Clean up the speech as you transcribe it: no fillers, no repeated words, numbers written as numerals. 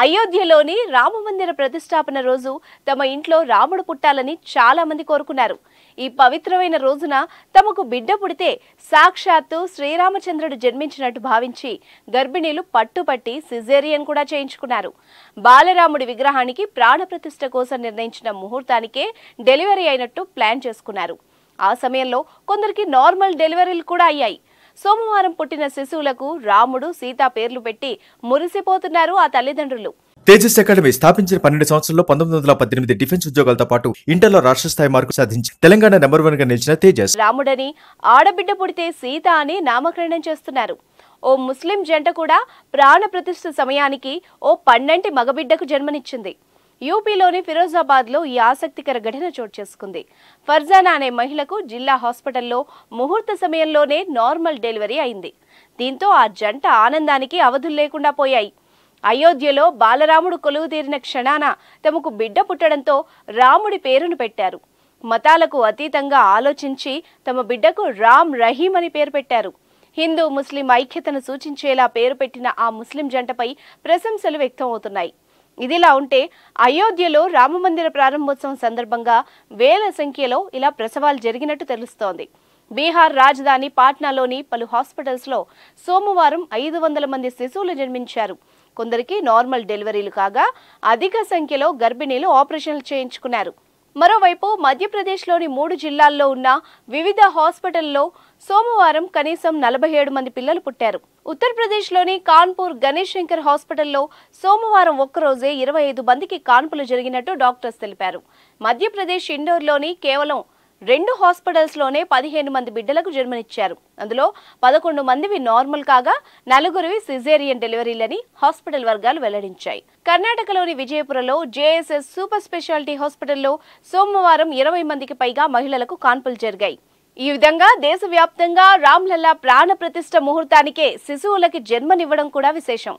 అయోధ్యలోని రామమందిర ప్రతిష్టాపన రోజు తమ ఇంట్లో రాముడు పుట్టాలని చాలా మంది కోరుకున్నారు. ఈ పవిత్రమైన రోజున తమకు బిడ్డ పుడితే సాక్షాత్తు శ్రీరామచంద్రుడు జన్మించినట్టు భావించి గర్భిణీలు పట్టుపట్టి సిజేరియన్ కూడా చేయించుకున్నారు. బాలరాముడి విగ్రహానికి ప్రాణ ప్రతిష్ఠ కోసం నిర్ణయించిన ముహూర్తానికే డెలివరీ అయినట్టు ప్లాన్ చేసుకున్నారు. ఆ సమయంలో కొందరికి నార్మల్ డెలివరీలు కూడా అయ్యాయి. సోమవారం పుట్టిన శిశువులకు రాముడు సీత పేర్లు పెట్టి మురిసిపోతున్నారు ఆ తల్లిదండ్రులు. తేజస్ అకాడమీ స్థాపించిన 12 సంవత్సరాల్లో 1918 డిఫెన్స్ ఉద్యోగాలతో పాటు ఇంటర్లో రాష్ట్ర స్థాయి మార్కు సాధించి తెలంగాణ నెంబర్ 1 గా నిలిచిన తేజస్ రాముడని, ఆడబిడ్డ పుడితే సీత అని నామకరణం చేస్తున్నారు. ఓ ముస్లిం జంట కూడా ప్రాణ ప్రతిష్ఠ సమయానికి ఓ పండంటి మగబిడ్డకు జన్మనిచ్చింది. యూపీలోని ఫిరోజాబాద్లో ఈ ఆసక్తికర ఘటన చోటు చేసుకుంది. ఫర్జానా అనే మహిళకు జిల్లా హాస్పిటల్లో ముహూర్త సమయంలోనే నార్మల్ డెలివరీ అయింది. దీంతో ఆ జంట ఆనందానికి అవధులు లేకుండా పోయాయి. అయోధ్యలో బాలరాముడు కొలువు తీరిన క్షణాన తమకు బిడ్డ పుట్టడంతో రాముడి పేరును పెట్టారు. మతాలకు అతీతంగా ఆలోచించి తమ బిడ్డకు రామ్ రహీం అని పేరు పెట్టారు. హిందూ ముస్లిం ఐక్యతను సూచించేలా పేరు పెట్టిన ఆ ముస్లిం జంటపై ప్రశంసలు వ్యక్తం అవుతున్నాయి. ఇదిలా ఉంటే అయోధ్యలో రామమందిర ప్రారంభోత్సవం సందర్భంగా వేల సంఖ్యలో ఇలా ప్రసవాలు జరిగినట్టు తెలుస్తోంది. బీహార్ రాజధాని పాట్నాలోని పలు హాస్పిటల్స్లో సోమవారం 500 మంది శిశువులు జన్మించారు. కొందరికి నార్మల్ డెలివరీలు కాగా అధిక సంఖ్యలో గర్భిణీలు ఆపరేషన్లు చేయించుకున్నారు. మరోవైపు మధ్యప్రదేశ్లోని 3 జిల్లాల్లో ఉన్న వివిధ హాస్పిటల్లో సోమవారం కనీసం 47 మంది పిల్లలు పుట్టారు. ఉత్తరప్రదేశ్లోని కాన్పూర్ గణేష్ శంకర్ హాస్పిటల్లో సోమవారం ఒక్కరోజే 25 మందికి కాన్పులు జరిగినట్టు డాక్టర్స్ తెలిపారు. మధ్యప్రదేశ్ ఇండోర్లోని కేవలం 2 హాస్పిటల్స్లోనే 15 మంది బిడ్డలకు జన్మనిచ్చారు. అందులో 11 మందివి నార్మల్ కాగా 4 సిజేరియన్ డెలివరీలని హాస్పిటల్ వర్గాలు వెల్లడించాయి. కర్ణాటకలోని విజయపురలో జేఎస్ఎస్ సూపర్ స్పెషాలిటీ హాస్పిటల్లో సోమవారం 20 మందికి పైగా మహిళలకు కాన్పులు జరిగాయి. ఈ విధంగా దేశవ్యాప్తంగా రామ్లల్లా ప్రాణ ప్రతిష్ఠ ముహూర్తానికే శిశువులకి జన్మనివ్వడం కూడా విశేషం.